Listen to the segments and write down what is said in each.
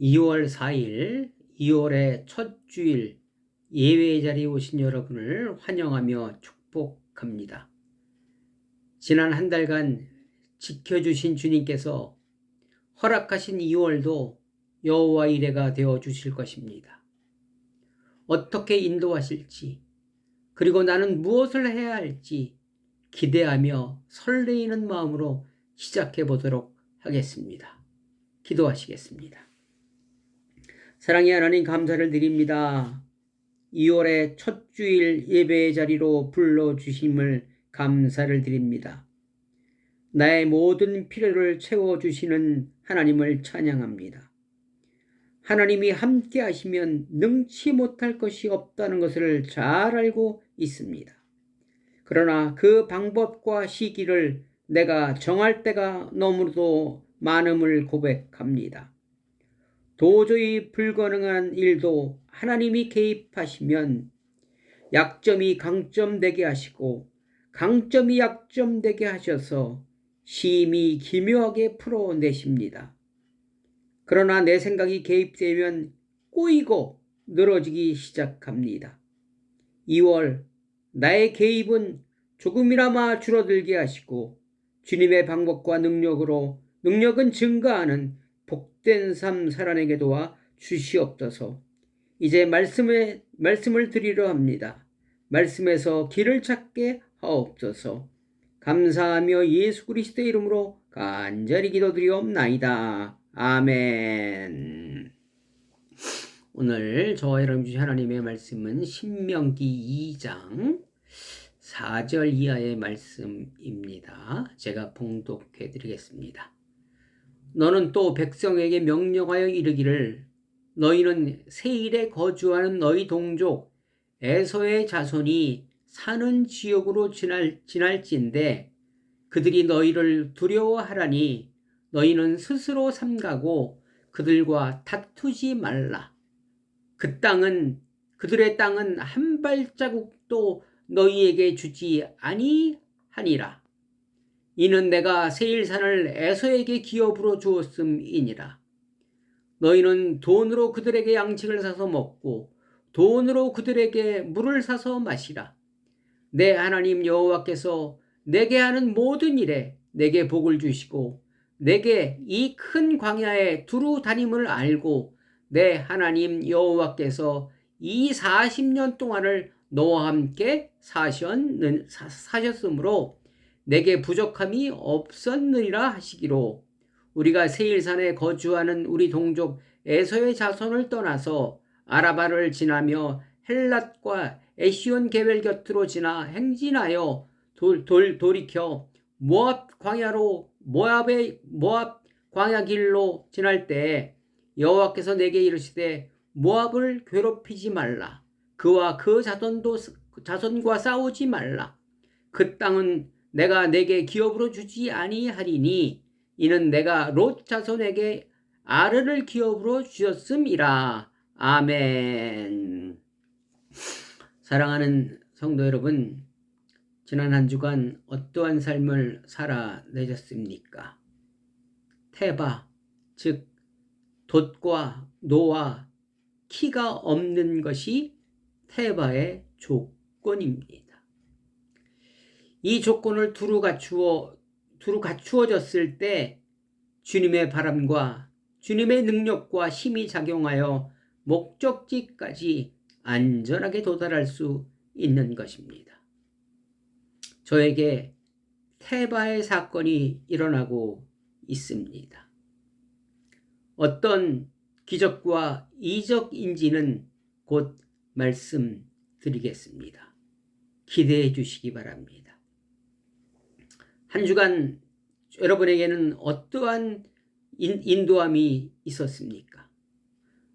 2월 4일, 2월의 첫 주일 예배 자리에 오신 여러분을 환영하며 축복합니다. 지난 한 달간 지켜주신 주님께서 허락하신 2월도 여호와 이레가 되어 주실 것입니다. 어떻게 인도하실지, 그리고 나는 무엇을 해야 할지 기대하며 설레이는 마음으로 시작해 보도록 하겠습니다. 기도하시겠습니다. 사랑의 하나님, 감사를 드립니다. 2월의 첫 주일 예배의 자리로 불러주심을 감사를 드립니다. 나의 모든 필요를 채워주시는 하나님을 찬양합니다. 하나님이 함께 하시면 능치 못할 것이 없다는 것을 잘 알고 있습니다. 그러나 그 방법과 시기를 내가 정할 때가 너무도 많음을 고백합니다. 도저히 불가능한 일도 하나님이 개입하시면 약점이 강점되게 하시고 강점이 약점되게 하셔서 심히 기묘하게 풀어내십니다. 그러나 내 생각이 개입되면 꼬이고 늘어지기 시작합니다. 2월 나의 개입은 조금이나마 줄어들게 하시고 주님의 방법과 능력은 증가하는 복된 삶 살아내게 도와 주시옵소서. 이제 말씀을 드리려 합니다. 말씀에서 길을 찾게 하옵소서. 감사하며 예수 그리스도의 이름으로 간절히 기도드리옵나이다. 아멘. 오늘 저와 여러분 주신 하나님의 말씀은 신명기 2장 4절 이하의 말씀입니다. 제가 봉독해 드리겠습니다. 너는 또 백성에게 명령하여 이르기를 너희는 세일에 거주하는 너희 동족 에서의 자손이 사는 지역으로 지날진대 그들이 너희를 두려워하라니 너희는 스스로 삼가고 그들과 다투지 말라. 그들의 땅은 한 발자국도 너희에게 주지 아니하니라. 이는 내가 세일산을 에서에게 기업으로 주었음이니라. 너희는 돈으로 그들에게 양식을 사서 먹고 돈으로 그들에게 물을 사서 마시라. 내 하나님 여호와께서 내게 하는 모든 일에 내게 복을 주시고 내게 이 큰 광야에 두루 다님을 알고 내 하나님 여호와께서 이 40년 동안을 너와 함께 사셨으므로 내게 부족함이 없었느니라 하시기로 우리가 세일산에 거주하는 우리 동족 에서의 자손을 떠나서 아라바를 지나며 헬랏과 에시온 게벨 곁으로 지나 행진하여 돌이켜 모압 광야 길로 지날 때 여호와께서 내게 이르시되 모압을 괴롭히지 말라. 그와 그 자손과 싸우지 말라. 그 땅은 내가 내게 기업으로 주지 아니하리니 이는 내가 롯 자손에게 아르를 기업으로 주셨음이라. 아멘. 사랑하는 성도 여러분, 지난 한 주간 어떠한 삶을 살아내셨습니까? 태바, 즉 돛과 노와 키가 없는 것이 태바의 조건입니다. 이 조건을 두루 갖추어졌을 때 주님의 바람과 주님의 능력과 힘이 작용하여 목적지까지 안전하게 도달할 수 있는 것입니다. 저에게 태바의 사건이 일어나고 있습니다. 어떤 기적과 이적인지는 곧 말씀드리겠습니다. 기대해 주시기 바랍니다. 한 주간 여러분에게는 어떠한 인도함이 있었습니까?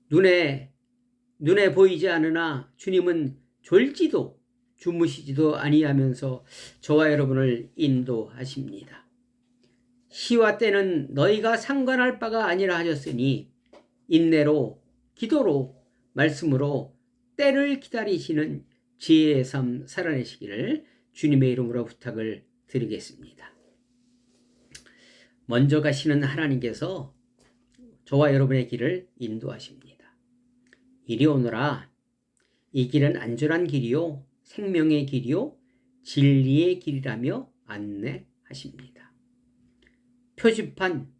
눈에 보이지 않으나 주님은 졸지도 주무시지도 아니하면서 저와 여러분을 인도하십니다. 시와 때는 너희가 상관할 바가 아니라 하셨으니 인내로 기도로 말씀으로 때를 기다리시는 지혜의 삶 살아내시기를 주님의 이름으로 부탁을 드리겠습니다. 먼저 가시는 하나님께서 저와 여러분의 길을 인도하십니다. 이리 오너라. 이 길은 안전한 길이요 생명의 길이요 진리의 길이라며 안내하십니다. 표지판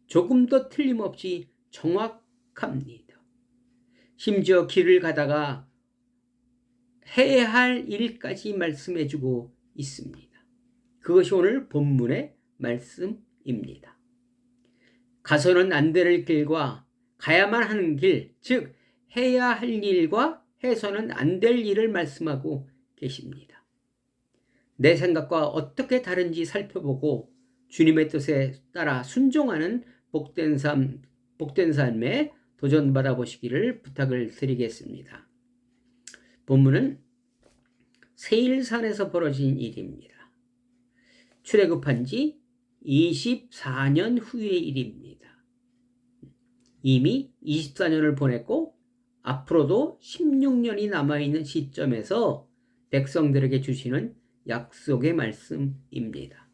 조금도 틀림없이 정확합니다. 심지어 길을 가다가 해야 할 일까지 말씀해주고 있습니다. 그것이 오늘 본문의 말씀입니다. 가서는 안 될 길과 가야만 하는 길, 즉 해야 할 일과 해서는 안 될 일을 말씀하고 계십니다. 내 생각과 어떻게 다른지 살펴보고 주님의 뜻에 따라 순종하는 복된 삶에 도전받아 보시기를 부탁을 드리겠습니다. 본문은 세일산에서 벌어진 일입니다. 출애굽한 지 24년 후의 일입니다. 이미 24년을 보냈고 앞으로도 16년이 남아있는 시점에서 백성들에게 주시는 약속의 말씀입니다.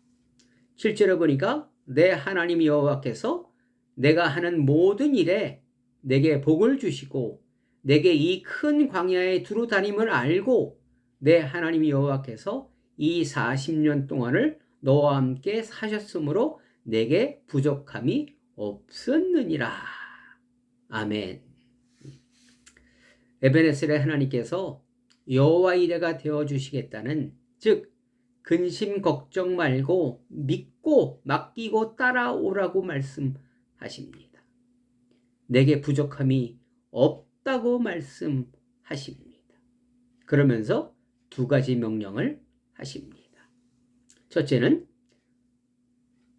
7절에 보니까 내 하나님 여호와께서 내가 하는 모든 일에 내게 복을 주시고 내게 이 큰 광야에 두루 다님을 알고 내 하나님 여호와께서 이 40년 동안을 너와 함께 사셨으므로 내게 부족함이 없었느니라. 아멘. 에베네셀의 하나님께서 여호와 이레가 되어주시겠다는, 즉 근심 걱정 말고 믿고 맡기고 따라오라고 말씀하십니다. 내게 부족함이 없다고 말씀하십니다. 그러면서 두 가지 명령을 하십니다. 첫째는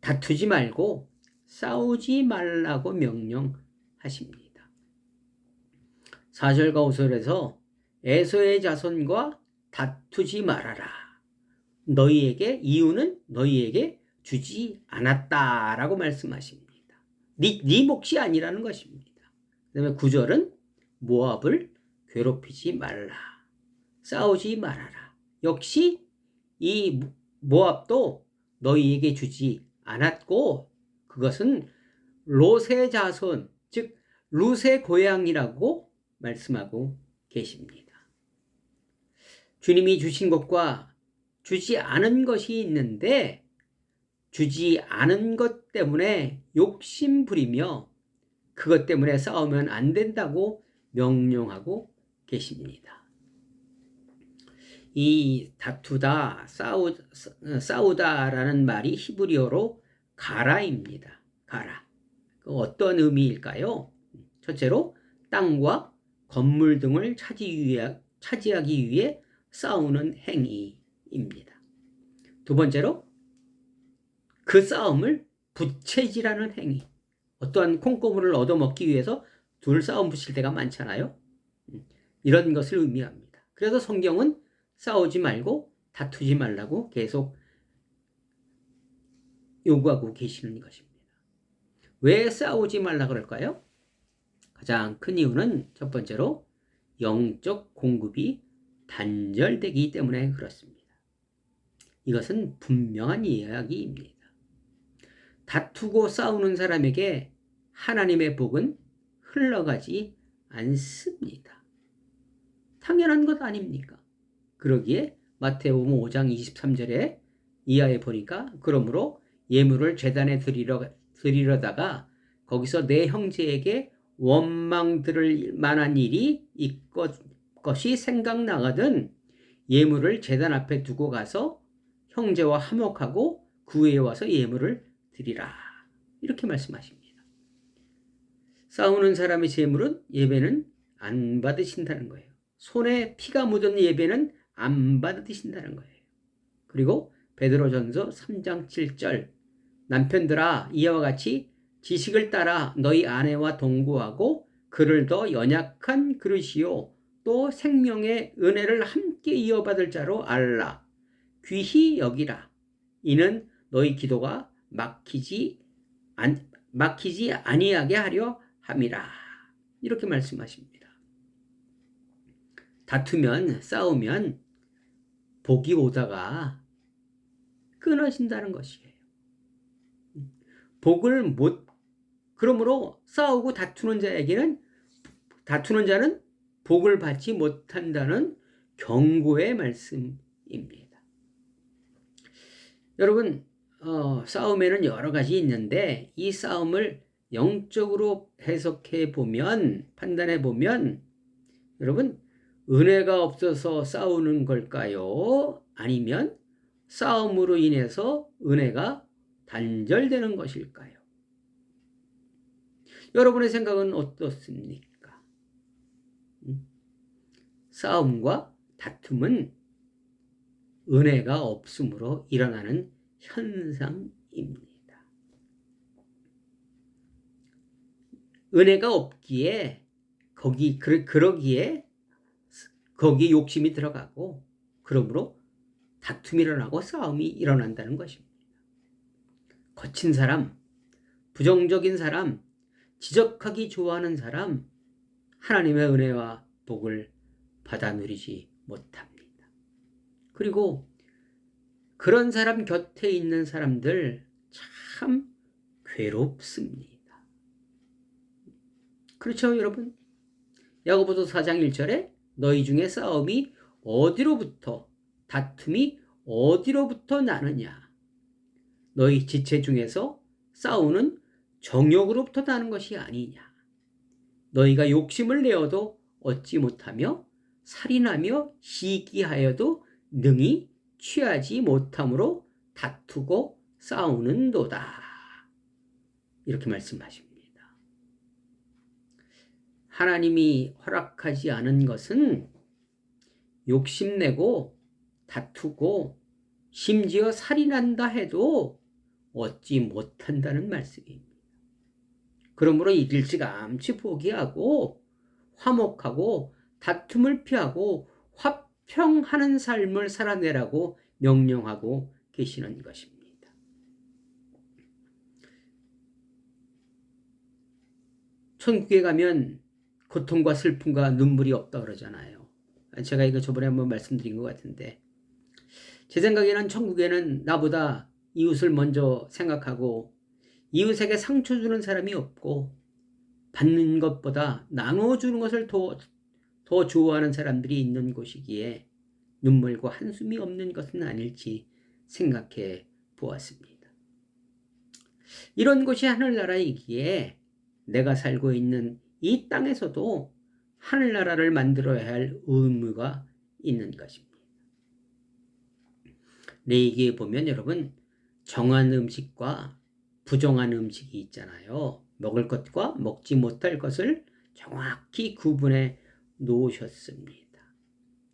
다투지 말고 싸우지 말라고 명령하십니다. 4절과 5절에서 에서의 자손과 다투지 말아라. 너희에게 이유는 너희에게 주지 않았다라고 말씀하십니다. 네 몫이 아니라는 것입니다. 그 다음에 9절은 모압을 괴롭히지 말라. 싸우지 말아라. 역시 이 모압도 너희에게 주지 않았고 그것은 롯의 자손, 즉 룻의 고향이라고 말씀하고 계십니다. 주님이 주신 것과 주지 않은 것이 있는데 주지 않은 것 때문에 욕심 부리며 그것 때문에 싸우면 안 된다고 명령하고 계십니다. 이 다투다, 싸우다라는 말이 히브리어로 가라입니다. 가라. 어떤 의미일까요? 첫째로 땅과 건물 등을 차지하기 위해 싸우는 행위입니다. 두 번째로 그 싸움을 부채질하는 행위. 어떠한 콩고물을 얻어먹기 위해서 둘 싸움 붙일 때가 많잖아요. 이런 것을 의미합니다. 그래서 성경은 싸우지 말고 다투지 말라고 계속 요구하고 계시는 것입니다. 왜 싸우지 말라 그럴까요? 가장 큰 이유는 첫 번째로 영적 공급이 단절되기 때문에 그렇습니다. 이것은 분명한 이야기입니다. 다투고 싸우는 사람에게 하나님의 복은 흘러가지 않습니다. 당연한 것 아닙니까? 그러기에 마태복음 5장 23절에 이하에 보니까 그러므로 예물을 제단에 드리려다가 거기서 내 형제에게 원망 들을 만한 일이 것이 생각나거든 예물을 제단 앞에 두고 가서 형제와 화목하고 그 후에 와서 예물을 드리라. 이렇게 말씀하십니다. 싸우는 사람의 예배는 안 받으신다는 거예요. 손에 피가 묻은 예배는 안 받으신다는 거예요. 그리고 베드로전서 3장 7절 남편들아 이와 같이 지식을 따라 너희 아내와 동거하고 그를 더 연약한 그릇이요 또 생명의 은혜를 함께 이어받을 자로 알라. 귀히 여기라. 이는 너희 기도가 막히지 아니하게 하려 함이라. 이렇게 말씀하십니다. 다투면 싸우면 복이 오다가 끊어진다는 것이에요. 복을 못 그러므로 싸우고 다투는 자는 복을 받지 못한다는 경고의 말씀입니다. 여러분, 싸움에는 여러 가지 있는데 이 싸움을 영적으로 해석해 보면, 판단해 보면, 여러분, 은혜가 없어서 싸우는 걸까요? 아니면 싸움으로 인해서 은혜가 단절되는 것일까요? 여러분의 생각은 어떻습니까? 싸움과 다툼은 은혜가 없음으로 일어나는 현상입니다. 은혜가 없기에 그러기에 거기에 욕심이 들어가고, 그러므로 다툼이 일어나고 싸움이 일어난다는 것입니다. 거친 사람, 부정적인 사람, 지적하기 좋아하는 사람, 하나님의 은혜와 복을 받아 누리지 못합니다. 그리고 그런 사람 곁에 있는 사람들 참 괴롭습니다. 그렇죠, 여러분? 야고보서 4장 1절에 너희 중에 싸움이 다툼이 어디로부터 나느냐? 너희 지체 중에서 싸우는 정욕으로부터 나는 것이 아니냐? 너희가 욕심을 내어도 얻지 못하며 살인하며 시기하여도 능히 취하지 못함으로 다투고 싸우는도다. 이렇게 말씀하십니다. 하나님이 허락하지 않은 것은 욕심내고 다투고 심지어 살인한다 해도 얻지 못한다는 말씀입니다. 그러므로 일찌감치 포기하고 화목하고 다툼을 피하고 화평하는 삶을 살아내라고 명령하고 계시는 것입니다. 천국에 가면 고통과 슬픔과 눈물이 없다 그러잖아요. 제가 이거 저번에 한번 말씀드린 것 같은데, 제 생각에는 천국에는 나보다 이웃을 먼저 생각하고 이웃에게 상처 주는 사람이 없고 받는 것보다 나눠주는 것을 더 좋아하는 사람들이 있는 곳이기에 눈물과 한숨이 없는 것은 아닐지 생각해 보았습니다. 이런 곳이 하늘나라이기에 내가 살고 있는 이 땅에서도 하늘나라를 만들어야 할 의무가 있는 것입니다. 레위기에 보면 여러분, 정한 음식과 부정한 음식이 있잖아요. 먹을 것과 먹지 못할 것을 정확히 구분해 놓으셨습니다.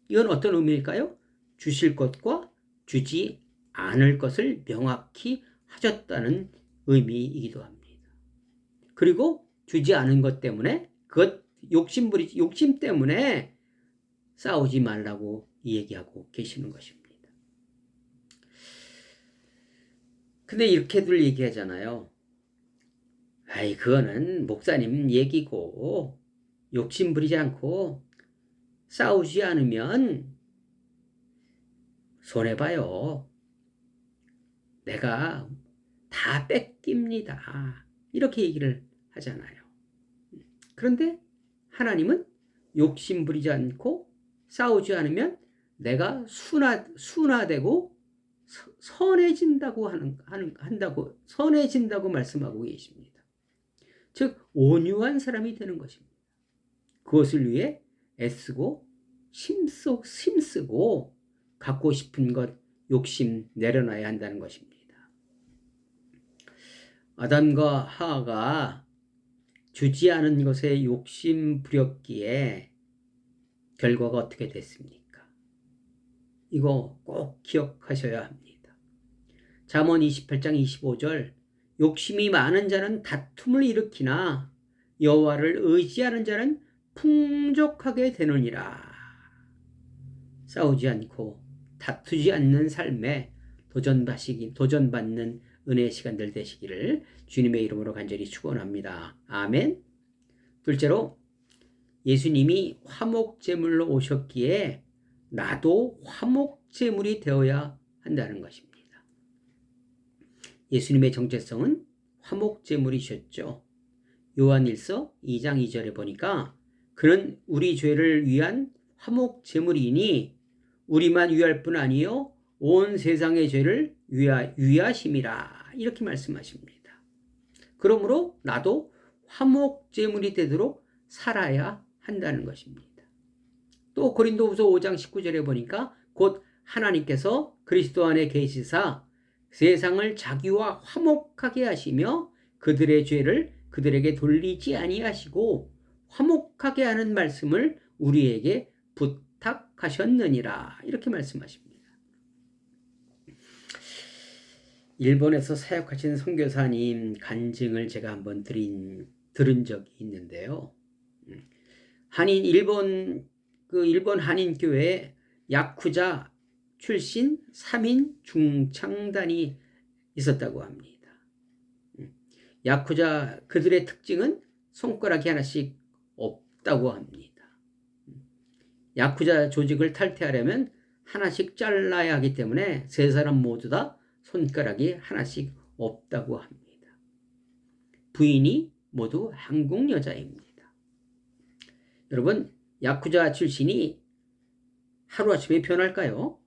이건 어떤 의미일까요? 주실 것과 주지 않을 것을 명확히 하셨다는 의미이기도 합니다. 그리고 주지 않은 것 때문에, 욕심 때문에 싸우지 말라고 얘기하고 계시는 것입니다. 근데 이렇게들 얘기하잖아요. 아이, 그거는 목사님 얘기고, 욕심 부리지 않고 싸우지 않으면 손해봐요. 내가 다 뺏깁니다. 이렇게 얘기를 하잖아요. 그런데 하나님은 욕심 부리지 않고 싸우지 않으면 내가 순화되고 선해진다고 말씀하고 계십니다. 즉 온유한 사람이 되는 것입니다. 그것을 위해 애쓰고 힘쓰고 갖고 싶은 것 욕심 내려놔야 한다는 것입니다. 아담과 하와가 주지 않은 것에 욕심 부렸기에 결과가 어떻게 됐습니까? 이거 꼭 기억하셔야 합니다. 잠언 28장 25절, 욕심이 많은 자는 다툼을 일으키나 여호와를 의지하는 자는 풍족하게 되느니라. 싸우지 않고 다투지 않는 삶에 도전받는 은혜의 시간들 되시기를 주님의 이름으로 간절히 축원합니다. 아멘. 둘째로, 예수님이 화목제물로 오셨기에 나도 화목제물이 되어야 한다는 것입니다. 예수님의 정체성은 화목제물이셨죠. 요한일서 2장 2절에 보니까 그는 우리 죄를 위한 화목 제물이니 우리만 위할 뿐 아니요 온 세상의 죄를 위하심이라 이렇게 말씀하십니다. 그러므로 나도 화목 제물이 되도록 살아야 한다는 것입니다. 또 고린도후서 5장 19절에 보니까 곧 하나님께서 그리스도 안에 계시사 세상을 자기와 화목하게 하시며 그들의 죄를 그들에게 돌리지 아니하시고 화목하게 하는 말씀을 우리에게 부탁하셨느니라 이렇게 말씀하십니다. 일본에서 사역하신 선교사님 간증을 제가 한번 들은 적이 있는데요. 일본 한인교회에 야쿠자 출신 3인 중창단이 있었다고 합니다. 야쿠자 그들의 특징은 손가락이 하나씩 없다고 합니다. 야쿠자 조직을 탈퇴하려면 하나씩 잘라야 하기 때문에 세 사람 모두 다 손가락이 하나씩 없다고 합니다. 부인이 모두 한국 여자입니다. 여러분, 야쿠자 출신이 하루아침에 변할까요?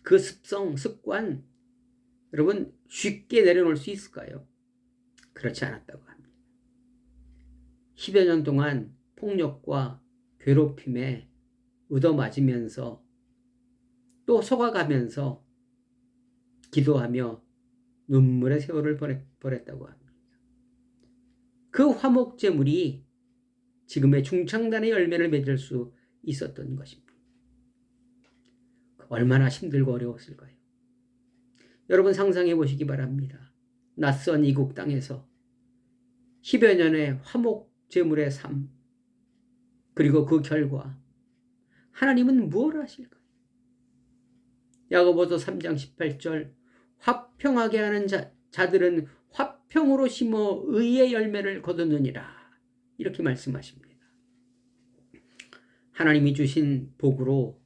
그 습관, 여러분 쉽게 내려놓을 수 있을까요? 그렇지 않았다고 합니다. 10여 년 동안 폭력과 괴롭힘에 얻어맞으면서 또 속아가면서 기도하며 눈물의 세월을 보냈다고 합니다. 그 화목제물이 지금의 중창단의 열매를 맺을 수 있었던 것입니다. 얼마나 힘들고 어려웠을까요? 여러분 상상해 보시기 바랍니다. 낯선 이국 땅에서 10여 년의 화목제물의 삶, 그리고 그 결과 하나님은 무엇을 하실까요? 야고보서 3장 18절 화평하게 하는 자들은 화평으로 심어 의의 열매를 거두느니라 이렇게 말씀하십니다. 하나님이 주신 복으로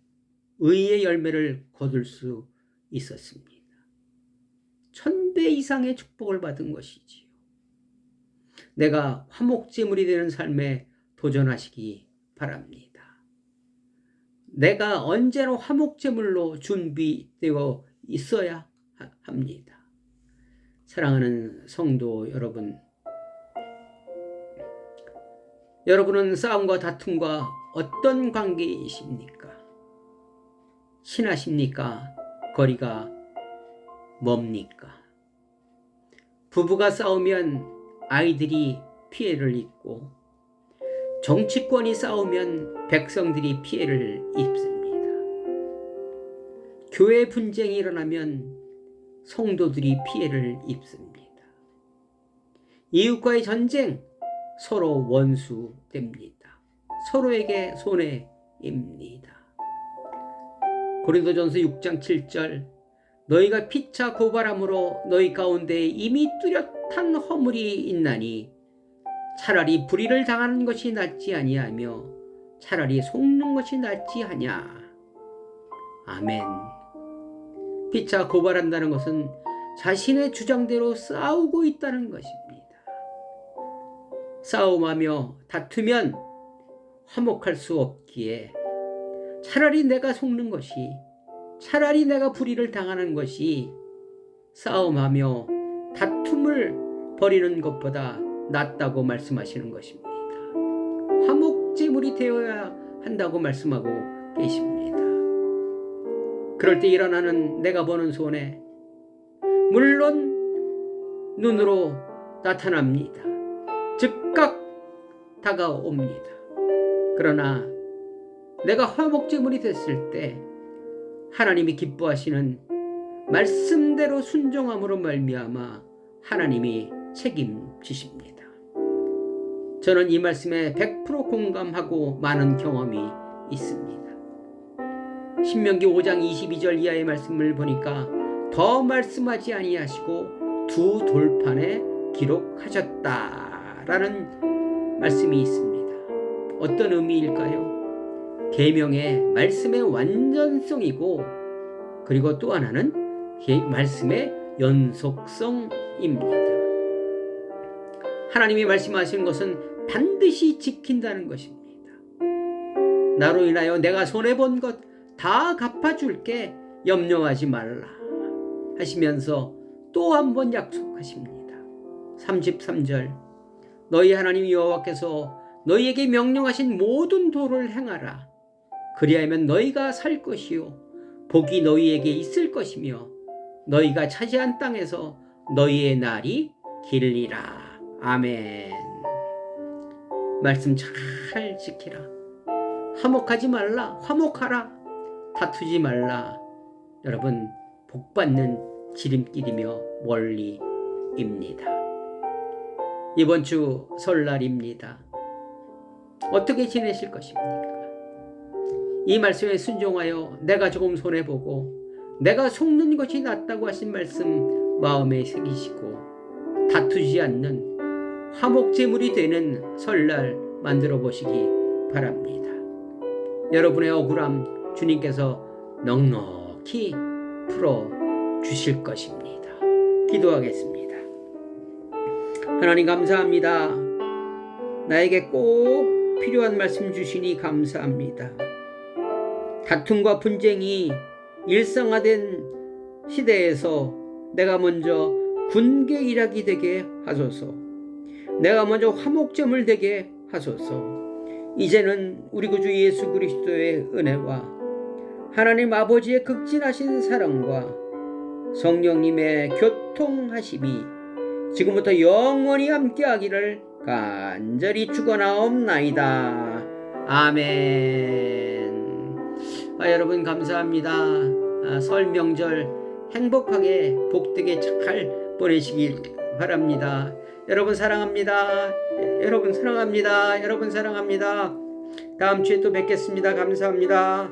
의의 열매를 거둘 수 있었습니다. 1000배 이상의 축복을 받은 것이지요. 내가 화목제물이 되는 삶에 도전하시기 바랍니다. 내가 언제나 화목제물로 준비되어 있어야 합니다. 사랑하는 성도 여러분, 여러분은 싸움과 다툼과 어떤 관계이십니까? 친하십니까? 거리가 멉니까? 부부가 싸우면 아이들이 피해를 입고 정치권이 싸우면 백성들이 피해를 입습니다. 교회 분쟁이 일어나면 성도들이 피해를 입습니다. 이웃과의 전쟁, 서로 원수됩니다. 서로에게 손해입니다. 고린도전서 6장 7절 너희가 피차 고발함으로 너희 가운데 이미 뚜렷한 허물이 있나니 차라리 불의를 당하는 것이 낫지 아니하며 차라리 속는 것이 낫지 하냐. 아멘. 피차 고발한다는 것은 자신의 주장대로 싸우고 있다는 것입니다. 싸움하며 다투면 화목할 수 없기에 차라리 내가 속는 것이, 차라리 내가 불의를 당하는 것이 싸움하며 다툼을 벌이는 것보다 낫다고 말씀하시는 것입니다. 화목제물이 되어야 한다고 말씀하고 계십니다. 그럴 때 일어나는 내가 보는 손해, 물론 눈으로 나타납니다. 즉각 다가옵니다. 그러나 내가 화목제물이 됐을 때 하나님이 기뻐하시는 말씀대로 순종함으로 말미암아 하나님이 책임지십니다. 저는 이 말씀에 100% 공감하고 많은 경험이 있습니다. 신명기 5장 22절 이하의 말씀을 보니까 더 말씀하지 아니하시고 두 돌판에 기록하셨다라는 말씀이 있습니다. 어떤 의미일까요? 계명의 말씀의 완전성이고 그리고 또 하나는 말씀의 연속성입니다. 하나님이 말씀하시는 것은 반드시 지킨다는 것입니다. 나로 인하여 내가 손해본 것 다 갚아줄게, 염려하지 말라 하시면서 또 한 번 약속하십니다. 33절 너희 하나님 여호와께서 너희에게 명령하신 모든 도를 행하라. 그리하면 너희가 살 것이요 복이 너희에게 있을 것이며 너희가 차지한 땅에서 너희의 날이 길리라. 아멘. 말씀 잘 지키라. 화목하지 말라. 화목하라. 다투지 말라. 여러분, 복받는 지름길이며 원리입니다. 이번 주 설날입니다. 어떻게 지내실 것입니까? 이 말씀에 순종하여 내가 조금 손해보고 내가 속는 것이 낫다고 하신 말씀 마음에 새기시고 다투지 않는 화목제물이 되는 설날 만들어 보시기 바랍니다. 여러분의 억울함 주님께서 넉넉히 풀어주실 것입니다. 기도하겠습니다. 하나님 감사합니다. 나에게 꼭 필요한 말씀 주시니 감사합니다. 다툼과 분쟁이 일상화된 시대에서 내가 먼저 군계 일학이 되게 하소서. 내가 먼저 화목점을 되게 하소서. 이제는 우리 구주 예수 그리스도의 은혜와 하나님 아버지의 극진하신 사랑과 성령님의 교통하심이 지금부터 영원히 함께하기를 간절히 축원하옵나이다. 아멘. 여러분 감사합니다. 설 명절 행복하게 복되게 잘 보내시길 바랍니다. 여러분 사랑합니다. 여러분 사랑합니다. 여러분 사랑합니다. 다음 주에 또 뵙겠습니다. 감사합니다.